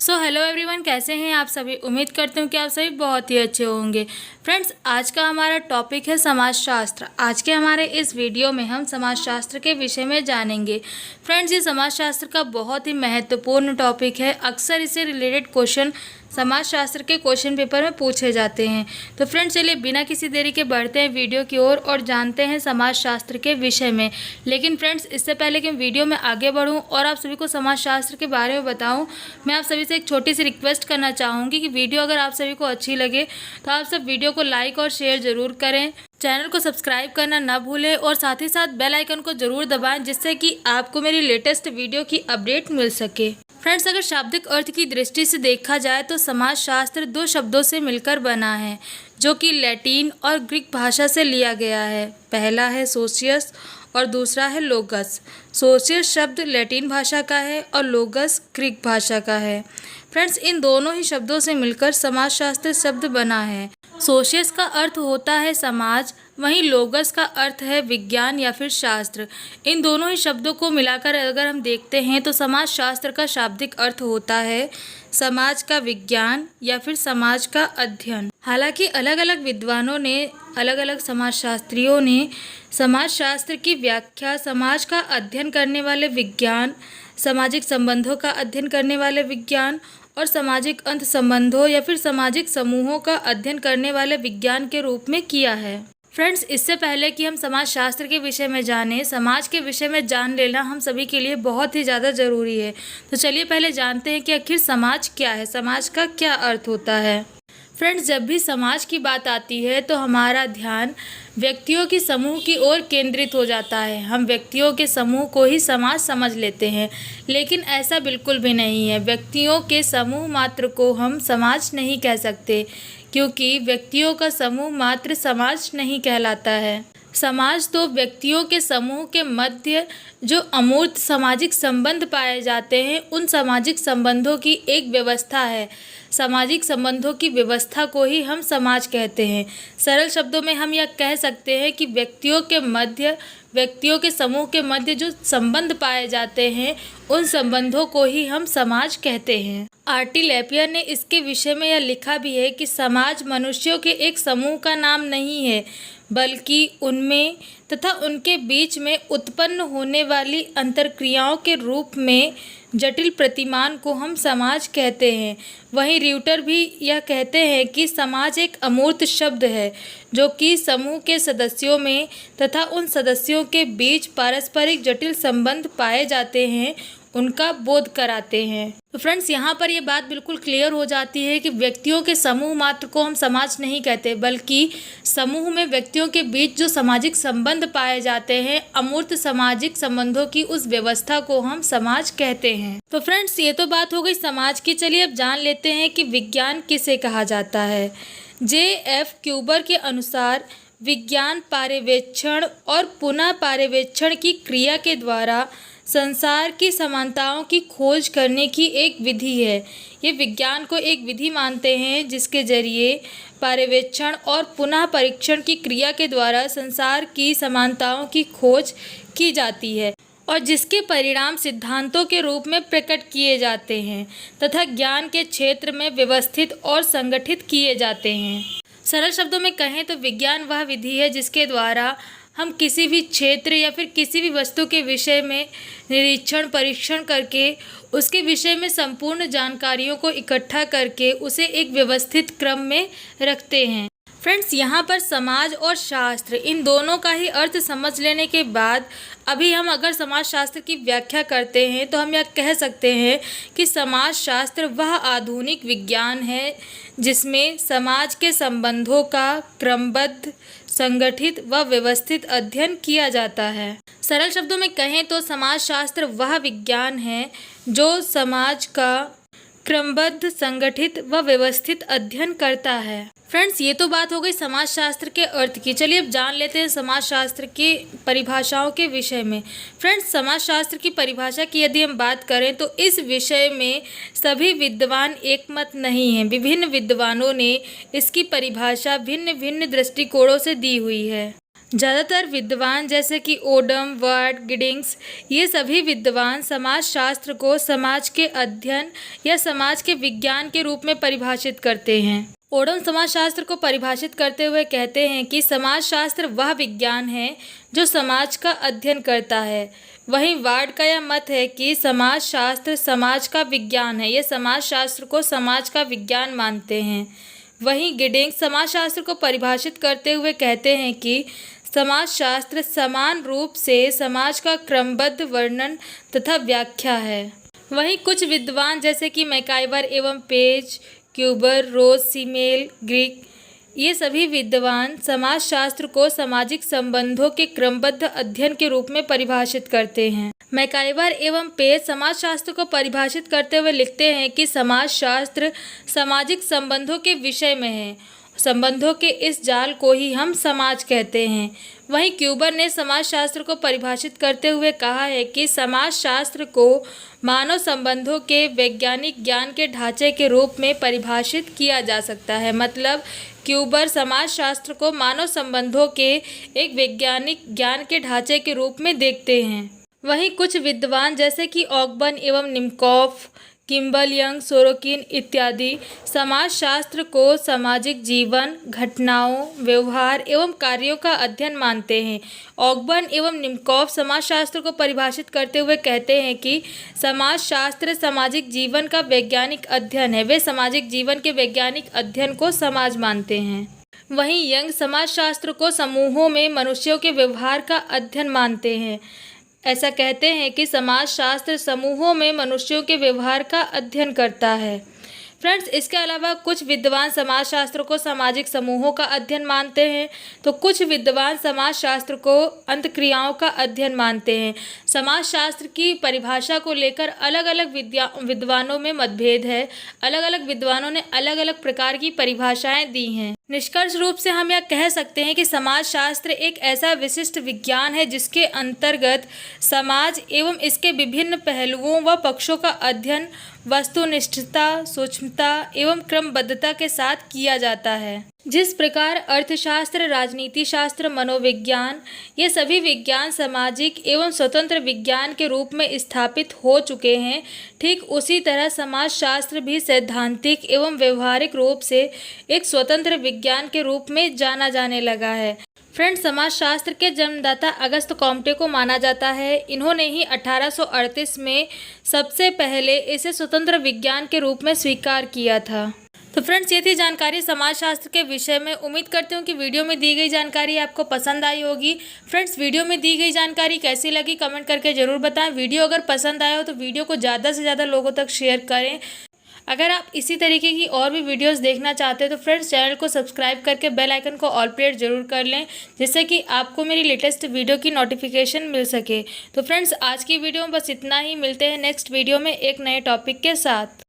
Hello everyone, कैसे हैं आप सभी। उम्मीद करती हूँ कि आप सभी बहुत ही अच्छे होंगे। फ्रेंड्स, आज का हमारा टॉपिक है समाजशास्त्र। आज के हमारे इस वीडियो में हम समाजशास्त्र के विषय में जानेंगे। फ्रेंड्स, ये समाजशास्त्र का बहुत ही महत्वपूर्ण टॉपिक है। अक्सर इससे रिलेटेड क्वेश्चन समाजशास्त्र के क्वेश्चन पेपर में पूछे जाते हैं। तो फ्रेंड्स, चलिए बिना किसी देरी के बढ़ते हैं वीडियो की ओर और जानते हैं समाजशास्त्र के विषय में। लेकिन फ्रेंड्स, इससे पहले कि वीडियो में आगे बढ़ूं और आप सभी को समाजशास्त्र के बारे में बताऊं, मैं आप सभी से एक छोटी सी रिक्वेस्ट करना चाहूँगी कि वीडियो अगर आप सभी को अच्छी लगे तो आप सब वीडियो को लाइक और शेयर ज़रूर करें। चैनल को सब्सक्राइब करना ना भूलें और साथ ही साथ बेल आइकन को ज़रूर दबाएं, जिससे कि आपको मेरी लेटेस्ट वीडियो की अपडेट मिल सके। फ्रेंड्स, अगर शाब्दिक अर्थ की दृष्टि से देखा जाए तो समाजशास्त्र दो शब्दों से मिलकर बना है, जो कि लैटिन और ग्रीक भाषा से लिया गया है। पहला है सोशियस और दूसरा है लोगस। सोशियस शब्द लैटिन भाषा का है और लोगस ग्रीक भाषा का है। फ्रेंड्स, इन दोनों ही शब्दों से मिलकर समाजशास्त्र शब्द बना है। सोशियस का अर्थ होता है समाज, वहीं लोगस का अर्थ है विज्ञान या फिर शास्त्र। इन दोनों ही शब्दों को मिलाकर अगर हम देखते हैं तो समाजशास्त्र का शाब्दिक अर्थ होता है समाज का विज्ञान या फिर समाज का अध्ययन। हालांकि अलग अलग विद्वानों ने, अलग अलग समाजशास्त्रियों ने समाजशास्त्र की व्याख्या समाज का अध्ययन करने वाले विज्ञान, सामाजिक संबंधों का अध्ययन करने वाले विज्ञान और सामाजिक अंत संबंधों या फिर सामाजिक समूहों का अध्ययन करने वाले विज्ञान के रूप में किया है। फ्रेंड्स, इससे पहले कि हम समाजशास्त्र के विषय में जानें, समाज के विषय में जान लेना हम सभी के लिए बहुत ही ज़्यादा ज़रूरी है। तो चलिए पहले जानते हैं कि आखिर समाज क्या है, समाज का क्या अर्थ होता है। फ्रेंड्स, जब भी समाज की बात आती है तो हमारा ध्यान व्यक्तियों के समूह की ओर केंद्रित हो जाता है। हम व्यक्तियों के समूह को ही समाज समझ लेते हैं, लेकिन ऐसा बिल्कुल भी नहीं है। व्यक्तियों के समूह मात्र को हम समाज नहीं कह सकते, क्योंकि व्यक्तियों का समूह मात्र समाज नहीं कहलाता है। समाज तो व्यक्तियों के समूह के मध्य जो अमूर्त सामाजिक संबंध पाए जाते हैं, उन सामाजिक संबंधों की एक व्यवस्था है। सामाजिक संबंधों की व्यवस्था को ही हम समाज कहते हैं। सरल शब्दों में हम यह कह सकते हैं कि व्यक्तियों के समूह के मध्य जो संबंध पाए जाते हैं, उन संबंधों को ही हम समाज कहते हैं। आर्टी लैपियर ने इसके विषय में यह लिखा भी है कि समाज मनुष्यों के एक समूह का नाम नहीं है, बल्कि उनमें तथा उनके बीच में उत्पन्न होने वाली अंतर्क्रियाओं के रूप में जटिल प्रतिमान को हम समाज कहते हैं। वहीं र्यूटर भी यह कहते हैं कि समाज एक अमूर्त शब्द है, जो कि समूह के सदस्यों में तथा उन सदस्यों के बीच पारस्परिक जटिल संबंध पाए जाते हैं, उनका बोध कराते हैं। तो फ्रेंड्स, यहाँ पर ये बात बिल्कुल क्लियर हो जाती है कि व्यक्तियों के समूह मात्र को हम समाज नहीं कहते, बल्कि समूह में व्यक्तियों के बीच जो सामाजिक संबंध पाए जाते हैं, अमूर्त सामाजिक संबंधों की उस व्यवस्था को हम समाज कहते हैं। तो फ्रेंड्स, ये तो बात हो गई समाज की। चलिए अब जान लेते हैं कि विज्ञान किसे कहा जाता है। J.F. क्यूबर के अनुसार विज्ञान पर्यवेक्षण और पुनः पर्यवेक्षण की क्रिया के द्वारा संसार की समानताओं की खोज करने की एक विधि है। ये विज्ञान को एक विधि मानते हैं जिसके जरिए पर्यवेक्षण और पुनः परीक्षण की क्रिया के द्वारा संसार की समानताओं की खोज की जाती है और जिसके परिणाम सिद्धांतों के रूप में प्रकट किए जाते हैं तथा ज्ञान के क्षेत्र में व्यवस्थित और संगठित किए जाते हैं। सरल शब्दों में कहें तो विज्ञान वह विधि है जिसके द्वारा हम किसी भी क्षेत्र या फिर किसी भी वस्तु के विषय में निरीक्षण परीक्षण करके उसके विषय में संपूर्ण जानकारियों को इकट्ठा करके उसे एक व्यवस्थित क्रम में रखते हैं। फ्रेंड्स, यहाँ पर समाज और शास्त्र इन दोनों का ही अर्थ समझ लेने के बाद अभी हम अगर समाजशास्त्र की व्याख्या करते हैं तो हम यह कह सकते हैं कि समाजशास्त्र वह आधुनिक विज्ञान है जिसमें समाज के संबंधों का क्रमबद्ध, संगठित व व्यवस्थित अध्ययन किया जाता है। सरल शब्दों में कहें तो समाजशास्त्र वह विज्ञान है जो समाज का क्रमबद्ध, संगठित व व्यवस्थित अध्ययन करता है। फ्रेंड्स, ये तो बात हो गई समाजशास्त्र के अर्थ की। चलिए अब जान लेते हैं समाजशास्त्र की परिभाषाओं के विषय में। फ्रेंड्स, समाजशास्त्र की परिभाषा की यदि हम बात करें तो इस विषय में सभी विद्वान एकमत नहीं हैं। विभिन्न विद्वानों ने इसकी परिभाषा भिन्न भिन्न दृष्टिकोणों से दी हुई है। ज़्यादातर विद्वान जैसे कि ओडम, वर्ड, गिडिंग्स, ये सभी विद्वान समाजशास्त्र को समाज के अध्ययन या समाज के विज्ञान के रूप में परिभाषित करते हैं। ओडम समाजशास्त्र को परिभाषित करते हुए कहते हैं कि समाजशास्त्र वह विज्ञान है जो समाज का अध्ययन करता है। वहीं वार्ड का यह मत है कि समाजशास्त्र समाज का विज्ञान है, ये समाजशास्त्र को समाज का विज्ञान मानते हैं। वहीं गिडिंग समाजशास्त्र को परिभाषित करते हुए कहते हैं कि समाजशास्त्र समान रूप से समाज का क्रमबद्ध वर्णन तथा व्याख्या है। वहीं कुछ विद्वान जैसे कि मैकाइवर एवं पेज, क्यूबर, रोज, सीमेल, ग्रीक, ये सभी विद्वान समाजशास्त्र को सामाजिक संबंधों के क्रमबद्ध अध्ययन के रूप में परिभाषित करते हैं। मैकाइवर एवं पेज समाजशास्त्र को परिभाषित करते हुए लिखते हैं कि समाजशास्त्र सामाजिक संबंधों के विषय में है। संबंधों के इस जाल को ही हम समाज कहते हैं। वहीं क्यूबर ने समाजशास्त्र को परिभाषित करते हुए कहा है कि समाजशास्त्र को मानव संबंधों के वैज्ञानिक ज्ञान के ढांचे के रूप में परिभाषित किया जा सकता है। मतलब क्यूबर समाजशास्त्र को मानव संबंधों के एक वैज्ञानिक ज्ञान के ढांचे के रूप में देखते हैं। वहीं कुछ विद्वान जैसे कि ऑकबर्न एवं निमकॉफ, किम्बल यंग, सोरोकिन इत्यादि समाजशास्त्र को सामाजिक जीवन, घटनाओं, व्यवहार एवं कार्यों का अध्ययन मानते हैं। ऑकबर्न एवं निमकॉफ समाजशास्त्र को परिभाषित करते हुए कहते हैं कि समाजशास्त्र सामाजिक जीवन का वैज्ञानिक अध्ययन है। वे सामाजिक जीवन के वैज्ञानिक अध्ययन को समाज मानते हैं। वहीं यंग समाजशास्त्र को समूहों में मनुष्यों के व्यवहार का अध्ययन मानते हैं। ऐसा कहते हैं कि समाजशास्त्र समूहों में मनुष्यों के व्यवहार का अध्ययन करता है। फ्रेंड्स, इसके अलावा कुछ विद्वान समाजशास्त्र को सामाजिक समूहों का अध्ययन मानते हैं, तो कुछ विद्वान समाजशास्त्र को अंतःक्रियाओं का अध्ययन मानते हैं। समाजशास्त्र की परिभाषा को लेकर अलग अलग विद्वानों में मतभेद है। अलग अलग विद्वानों ने अलग अलग प्रकार की परिभाषाएं दी हैं। निष्कर्ष रूप से हम यह कह सकते हैं कि समाजशास्त्र एक ऐसा विशिष्ट विज्ञान है जिसके अंतर्गत समाज एवं इसके विभिन्न पहलुओं व पक्षों का अध्ययन वस्तुनिष्ठता, सूक्ष्मता एवं क्रमबद्धता के साथ किया जाता है। जिस प्रकार अर्थशास्त्र, राजनीति शास्त्र, मनोविज्ञान, ये सभी विज्ञान सामाजिक एवं स्वतंत्र विज्ञान के रूप में स्थापित हो चुके हैं, ठीक उसी तरह समाजशास्त्र भी सैद्धांतिक एवं व्यवहारिक रूप से एक स्वतंत्र विज्ञान के रूप में जाना जाने लगा है। फ्रेंड्स, समाजशास्त्र के जन्मदाता अगस्त कॉम्टे को माना जाता है। इन्होंने ही 1838 में सबसे पहले इसे स्वतंत्र विज्ञान के रूप में स्वीकार किया था। तो फ्रेंड्स, ये थी जानकारी समाजशास्त्र के विषय में। उम्मीद करती हूँ कि वीडियो में दी गई जानकारी आपको पसंद आई होगी। फ्रेंड्स, वीडियो में दी गई जानकारी कैसी लगी कमेंट करके ज़रूर बताएं। वीडियो अगर पसंद आया हो तो वीडियो को ज़्यादा से ज़्यादा लोगों तक शेयर करें। अगर आप इसी तरीके की और भी वीडियोस देखना चाहते हैं तो फ्रेंड्स, चैनल को सब्सक्राइब करके बेल आइकन को ऑल पे जरूर कर लें, जिससे कि आपको मेरी लेटेस्ट वीडियो की नोटिफिकेशन मिल सके। तो फ्रेंड्स, आज की वीडियो में बस इतना ही। मिलते हैं नेक्स्ट वीडियो में एक नए टॉपिक के साथ।